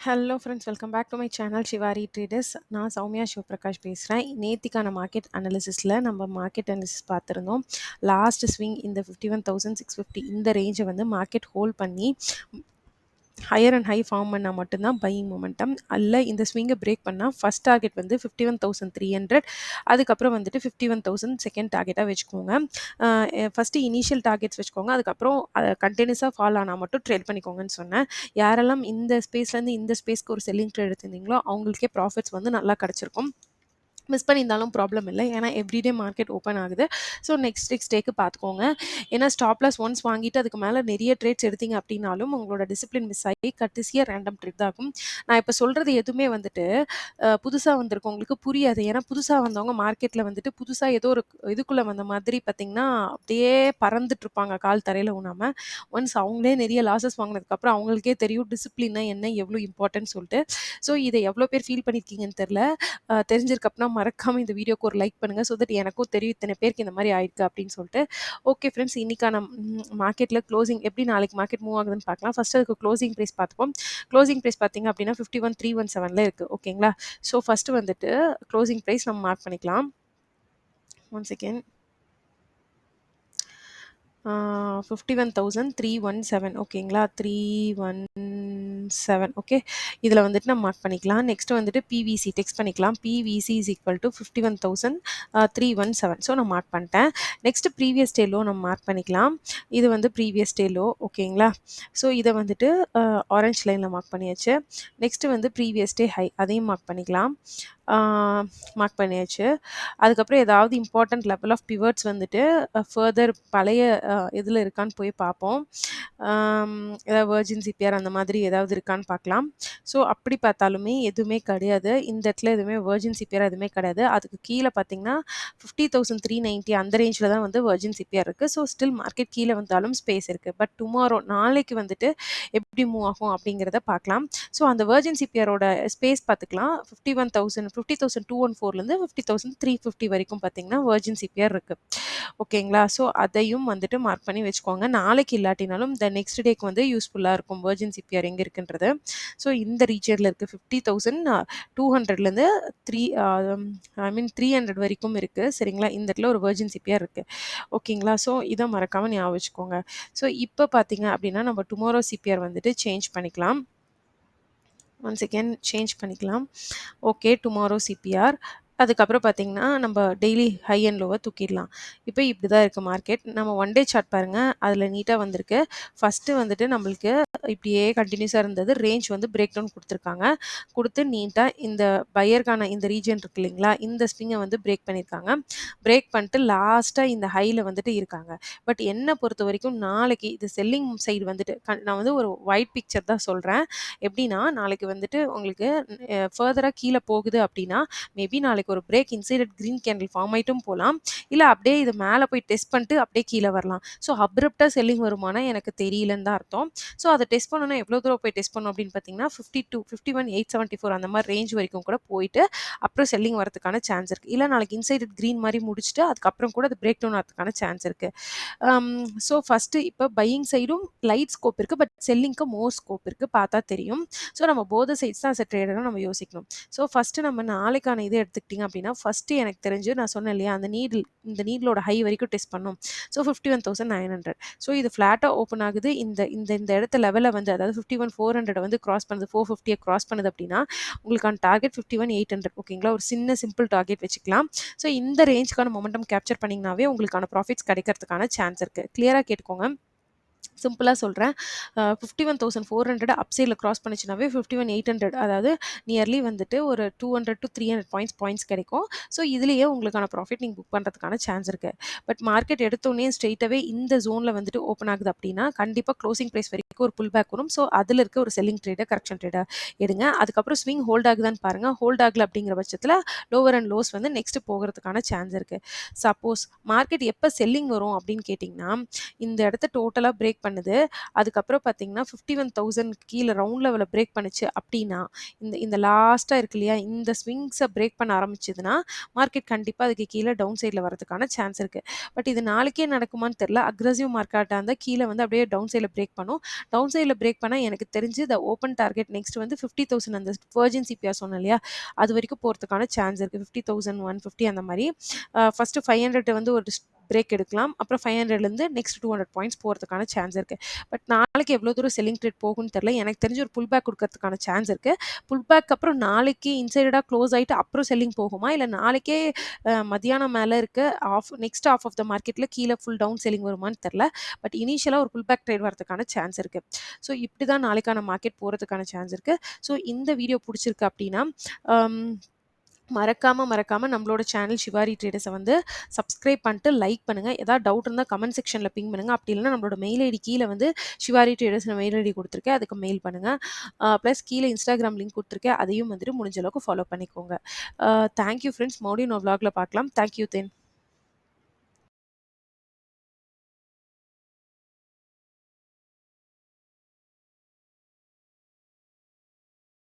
Hello friends, welcome back to my channel Shivari traders. நான் சௌமியா சிவபிரகாஷ் பேசுகிறேன். நேத்திக்கான மார்க்கெட் அனாலிசிஸில் நம்ம மார்க்கெட் அனாலிசிஸ் பார்த்துருந்தோம். லாஸ்ட் ஸ்விங் இந்த 51,650 இந்த ரேஞ்சை வந்து மார்க்கெட் ஹோல்ட் பண்ணி ஹையர் அண்ட் ஹை ஃபார்ம் பண்ணால் மட்டும்தான் பையிங் மொமெண்டம். அல்ல இந்த ஸ்விங்கை பிரேக் பண்ணால் ஃபஸ்ட் டார்கெட் வந்து 51,300, அதுக்கப்புறம் வந்துட்டு 51,000 செகண்ட் டார்கெட்டாக வச்சுக்கோங்க. ஃபஸ்ட்டு இனிஷியல் டார்கெட்ஸ் வச்சுக்கோங்க, அதுக்கப்புறம் கண்டினியூஸாக ஃபால் ஆனால் மட்டும் ட்ரேட் பண்ணிக்கோங்கன்னு சொன்னேன். யாரெல்லாம் இந்த ஸ்பேஸ்லேருந்து இந்த ஸ்பேஸ்க்கு ஒரு செல்லிங் ட்ரேட் எடுத்திருந்தீங்களோ அவங்களுக்கே ப்ராஃபிட்ஸ் வந்து நல்லா கிடச்சிருக்கும். மிஸ் பண்ணியிருந்தாலும் ப்ராப்ளம் இல்லை, ஏன்னா எவ்ரிடே மார்க்கெட் ஓப்பன் ஆகுது. ஸோ நெக்ஸ்ட் டேக்கு பார்த்துக்கோங்க. ஏன்னா ஸ்டாப் லாஸ் ஒன்ஸ் வாங்கிட்டு அதுக்கு மேலே நிறைய ட்ரேட்ஸ் எடுத்தீங்க அப்படின்னாலும் உங்களோட டிசிப்ளின் மிஸ் ஆகி கடைசியாக ரேண்டம் ட்ரேட் தான் ஆகும். நான் இப்போ சொல்கிறது எதுவுமே வந்துட்டு புதுசாக வந்திருக்கவங்களுக்கு புரியாது. ஏன்னா புதுசாக வந்தவங்க மார்க்கெட்டில் வந்துட்டு புதுசாக ஏதோ ஒரு இதுக்குள்ளே வந்த மாதிரி பார்த்தீங்கன்னா அப்படியே பறந்துட்டு இருப்பாங்க கால் தரையில் ஊனாமல். ஒன்ஸ் அவங்களே நிறைய லாஸஸ் வாங்கினதுக்கப்புறம் அவங்களுக்கே தெரியும் டிசிப்ளின்னா என்ன, எவ்வளோ இம்பார்ட்டன்ட் சொல்லிட்டு. ஸோ இதை எவ்வளோ பேர் ஃபீல் பண்ணியிருக்கீங்கன்னு தெரில. தெரிஞ்சிருக்கப்பனா மறக்காமல் இந்த வீடியோக்கு ஒரு லைக் பண்ணுங்கள், ஸோ தட் எனக்கும் தெரியும் இத்தனை பேருக்கு இந்த மாதிரி ஆயிருக்கு அப்படின்னு சொல்லிட்டு. ஓகே ஃப்ரெண்ட்ஸ், இன்றைக்கான மார்க்கெட்டில் க்ளோசிங் எப்படி நாளைக்கு மார்க்கெட் மூவ் ஆகுதுன்னு பார்க்கலாம். ஃபர்ஸ்ட் அதுக்கு க்ளோசிங் ப்ரைஸ் பார்த்துப்போம். க்ளோசிங் ப்ரைஸ் பார்த்தீங்க அப்படின்னா 51,317 இருக்குது. ஓகேங்களா. ஸோ ஃபஸ்ட்டு வந்துட்டு க்ளோசிங் ப்ரைஸ் நம்ம மார்க் பண்ணிக்கலாம். One second. 51,317. ஓகேங்களா. 317. ஓகே, இதில் வந்துட்டு நம்ம மார்க் பண்ணிக்கலாம். நெக்ஸ்ட் வந்துட்டு பிவிசி டெக்ஸ்ட் பண்ணிக்கலாம். PVC is equal to 51,317. So நான் மார்க் பண்ணிட்டேன். நெக்ஸ்ட் ப்ரீவியஸ் டே லோ நம்ம மார்க் பண்ணிக்கலாம். இது வந்து ப்ரீவியஸ் டே லோ. ஓகேங்களா. ஸோ இதை வந்துட்டு ஆரஞ்ச் லைனில் மார்க் பண்ணியாச்சு. நெக்ஸ்ட்டு வந்து ப்ரீவியஸ் டே ஹை, அதையும் மார்க் பண்ணிக்கலாம். மார்க் பண்ணியாச்சு. அதுக்கப்புறம் ஏதாவது இம்பார்ட்டன்ட் லெவல் ஆஃப் பிவட்ஸ் வந்துட்டு ஃபர்தர் பழைய இதில் இருக்கான்னு போய் பார்ப்போம். ஏதாவது வெர்ஜின் சிபிஆர் அந்த மாதிரி ஏதாவது இருக்கான்னு பார்க்கலாம். ஸோ அப்படி பார்த்தாலுமே எதுவுமே கிடையாது. இந்த இடத்துல எதுவுமே வெர்ஜின் சிபிஆர் எதுவுமே கிடையாது. அதுக்கு கீழே பார்த்தீங்கன்னா 50,390 அந்த ரேஞ்சில் தான் வந்து வெர்ஜின் சிபிஆர் இருக்குது. ஸோ ஸ்டில் மார்க்கெட் கீழே வந்தாலும் ஸ்பேஸ் இருக்குது. பட் டுமாரோ நாளைக்கு வந்துட்டு எப்படி மூவ் ஆகும் அப்படிங்கிறத பார்க்கலாம். ஸோ அந்த வெர்ஜின் சிபிஆரோட ஸ்பேஸ் பார்த்துக்கலாம். 50,214லேருந்து 50,350 வரைக்கும் பார்த்தீங்கன்னா வெர்ஜின் சிபிஆர் இருக்குது. ஓகேங்களா. ஸோ அதையும் வந்துட்டு மார்க் பண்ணி வச்சுக்கோங்க. நாளைக்கு இல்லாட்டினாலும் இந்த நெக்ஸ்ட் டேக்கு வந்து யூஸ்ஃபுல்லாக இருக்கும் வெர்ஜின் சிபிஆர் எங்கே இருக்குன்றது. ஸோ இந்த ரீஜனில் இருக்குது. 50,200லேருந்து 300 வரைக்கும் இருக்குது. சரிங்களா. இந்த இடத்துல ஒரு வெர்ஜின் சிபிஆர் இருக்குது. ஓகேங்களா. ஸோ இதை மறக்காமல் ஞாபகம் வச்சுக்கோங்க. ஸோ இப்போ பார்த்தீங்க அப்படின்னா நம்ம டுமாரோ சிபிஆர் வந்துட்டு சேஞ்ச் பண்ணிக்கலாம். ஒன்ஸ் அகேன் சேஞ்ச் பண்ணிக்கலாம். Okay, tomorrow CPR. அதுக்கப்புறம் பார்த்தீங்கன்னா நம்ம டெய்லி ஹை அண்ட் லோவை தூக்கிடலாம். இப்போ இப்படி தான் இருக்குது மார்க்கெட். நம்ம ஒன் டே சார்ட் பாருங்கள், அதில் நீட்டாக வந்திருக்கு. ஃபஸ்ட்டு வந்துட்டு நம்மளுக்கு இப்படியே கண்டினியூஸாக இருந்தது. ரேஞ்ச் வந்து பிரேக் டவுன் கொடுத்துருக்காங்க. கொடுத்து நீட்டாக இந்த பையருக்கான இந்த ரீஜன் இருக்கு இல்லைங்களா, இந்த ஸ்விங்கை வந்து பிரேக் பண்ணியிருக்காங்க. பிரேக் பண்ணிட்டு லாஸ்ட்டாக இந்த ஹையில் வந்துட்டு இருக்காங்க. பட் என்னை பொறுத்த வரைக்கும் நாளைக்கு இது செல்லிங் சைடு வந்துட்டு நான் வந்து ஒரு ஒயிட் பிக்சர் தான் சொல்கிறேன். எப்படின்னா நாளைக்கு வந்துட்டு உங்களுக்கு ஃபர்தராக கீழே போகுது அப்படின்னா மேபி நாளைக்கு ஒரு பிரேக் இன்சைடட் க்ரீன் கேண்டில் ஃபார்ம் ஆகிட்டும் போகலாம். இல்லை அப்படியே இது மேலே போய் டெஸ்ட் பண்ணிட்டு அப்படியே கீழே வரலாம். ஸோ அப்ரப்டாக செல்லிங் வருமானா எனக்கு தெரியலன்னு தான் அர்த்தம். ஸோ அதை டெஸ்ட் பண்ணணும்னா எவ்வளோ தூரம் போய் டெஸ்ட் பண்ணணும் அப்படின்னு பார்த்தீங்கன்னா 51,874 அந்த மாதிரி ரேஞ்ச் வரைக்கும் கூட போயிட்டு அப்புறம் செல்லிங் வரதுக்கான சான்ஸ் இருக்குது. இல்லை நாளைக்கு இன்சைடட் க்ரீன் மாதிரி முடிச்சுட்டு அதுக்கப்புறம் கூட அது பிரேக் டவுன் ஆகிறதுக்கான சான்ஸ் இருக்குது. ஸோ ஃபஸ்ட்டு இப்போ பையிங் சைடும் லைட் ஸ்கோப் இருக்குது, பட் செல்லிங்க்கு மோர் ஸ்கோப் இருக்குது. பார்த்தா தெரியும். ஸோ நம்ம போத சைட்ஸ் தான் அஸ் ட்ரேடராக நம்ம யோசிக்கணும். ஸோ ஃபஸ்ட்டு நம்ம நாளைக்கான இது எடுத்துக்கிட்டிங்க அப்படின்னா ஃபஸ்ட்டு எனக்கு தெரிஞ்சு நான் சொன்னேன் இல்லையா, அந்த இந்த நீடிலோட ஹை வரைக்கும் டெஸ்ட் பண்ணும். ஸோ 51,900. ஸோ இது ஃப்ளாட்டாக ஓப்பன் ஆகுது. இந்த இந்த இந்த இடத்த லெவலில் வந்து அதாவது 51,400 வந்து கிராஸ் பண்ணுது, 450 கிராஸ் பண்ணுது அப்படின்னா உங்களுக்கான டார்கெட் 51,800. ஓகேங்களா. ஒரு சின்ன சிம்பிள் டார்கெட் வச்சுக்கலாம். ஸோ இந்த ரேஞ்சுக்கான மொமெண்டம் கேப்சர் பண்ணிங்கனாவே உங்களுக்கான ப்ராஃபிட்ஸ் கிடைக்கிறதுக்கான சான்ஸ் இருக்குது. கிளியராக கேட்டுக்கோங்க. சிம்பிளாக சொல்கிறேன். 51,400 அப்சைடில் கிராஸ் பண்ணிச்சுனாவே 51,800, அதாவது நியர்லி வந்துட்டு ஒரு 200 to 300 பாயிண்ட்ஸ் கிடைக்கும். ஸோ இதுலேயே உங்களுக்கான ப்ராஃபிட் நீங்கள் புக் பண்ணுறதுக்கான சான்ஸ் இருக்குது. பட் மார்க்கெட் எடுத்தோடனே ஸ்ட்ரெயிட்டாகவே இந்த ஜோனில் வந்துட்டு ஓப்பன் ஆகுது அப்படின்னா கண்டிப்பாக க்ளோசிங் ப்ரைஸ் வரைக்கும் ஒரு புல் பேக் வரும். ஸோ அதில் இருக்க ஒரு செல்லிங் ட்ரேடை கரெக்ஷன் ட்ரேடை எடுங்க. அதுக்கப்புறம் ஸ்விங் ஹோல்ட் ஆகுதான்னு பாருங்கள். ஹோல்ட் ஆகலை அப்படிங்கிற பட்சத்தில் லோவர் அண்ட் லோஸ் வந்து நெக்ஸ்ட் போகிறதுக்கான சான்ஸ் இருக்குது. சப்போஸ் மார்க்கெட் எப்போ செல்லிங் வரும் அப்படின்னு கேட்டிங்கன்னா இந்த இடத்த டோட்டலாக பிரேக் பண்ணுது. அதுக்கப்புறம் பார்த்தீங்கன்னா, 51,000 கீழ ரவுண்ட் லெவல பிரேக் பண்ணுச்சு அப்டின்னா, இந்த இந்த லாஸ்ட்டா இருக்கு இல்லையா? இந்த ஸ்விங்ஸ பிரேக் பண்ண ஆரம்பிச்சதுன்னா, மார்க்கெட் கண்டிப்பா அதுக்கு கீழ டவுன் சைட்ல வரதுக்கான சான்ஸ் இருக்கு. பட் இது நாளைக்கே நடக்குமான்னு தெரியல. அக்ரெசிவ் மார்க்கெட்டா இருந்தா கீழ வந்து அப்படியே டவுன் சைட்ல பிரேக் பண்ணும். டவுன் சைட்ல பிரேக் பண்ணா எனக்கு தெரிஞ்சு ஓப்பன் டார்கெட் நெக்ஸ்ட் வந்து 50,000 அந்த வெர்ஜின் சிபிஆர் சொன்னேன் இல்லையா? அது வரைக்கும் போறதுக்கான சான்ஸ் இருக்கு. 50,000, 150 அந்த மாரி. ஃபர்ஸ்ட்டு 500 வந்து ஒரு பிரேக் எடுக்கலாம். அப்புறம் 500லேருந்து நெக்ஸ்ட் 200 பாயிண்ட்ஸ் போறதுக்கான சான்ஸ் இருக்கு. பட் நாளைக்கு எவ்வளோ தூரம் செல்லிங் ட்ரேட் போகும்னு தெரியல. எனக்கு தெரிஞ்சு ஒரு புல் பேக் குடுக்கறதுக்கான சான்ஸ் இருக்கு. புல் பேக் அப்புறம் நாளைக்கு இன்சைடடா க்ளோஸ் ஆயிட்டு அப்புறம் செல்லிங் போகுமா? இல்ல நாளைக்கே மதியானம் மேல இருக்க நெக்ஸ்ட் ஹால்ஃப் ஆஃப் த மார்க்கெட்ல கீழ ஃபுல் டவுன் செல்லிங் வருமான்னு தெரியல. பட் இனிஷியலா ஒரு புல் பேக் ட்ரேட் வரதுக்கான சான்ஸ் இருக்கு. ஸோ இப்படி தான் நாளைக்கான மார்க்கெட் போறதுக்கான சான்ஸ் இருக்கு. ஸோ இந்த வீடியோ புடிச்சிருக்கு அப்படின்னா, அம் மறக்காம நம்மளோட சேனல் ஷிவாரி ட்ரேடர்ஸ வந்து சப்ஸ்கிரைப் பண்ணிட்டு லைக் பண்ணுங்க. ஏதாவது டவுட் இருந்தா கமெண்ட் செக்ஷன்ல பிங் பண்ணுங்க. அப்படி இல்லன்னா நம்மளோட மெயில் ஐடி கீழ வந்து ஷிவாரி ட்ரேடர்ஸ்ன்னு மெயில் ஐடி குடுத்துருக்கேன். அதுக்கு மெயில் பண்ணுங்க. பிளஸ் கீழ இன்ஸ்டாகிராம் லிங்க் குடுத்துருக்கேன். அதையும் வந்துட்டு முடிஞ்ச அளவுக்கு ஃபாலோ பண்ணிக்கோங்க. Thank you friends. மறுபடியும் இன்னொரு விளாக்ல பார்க்கலாம். Thank you then.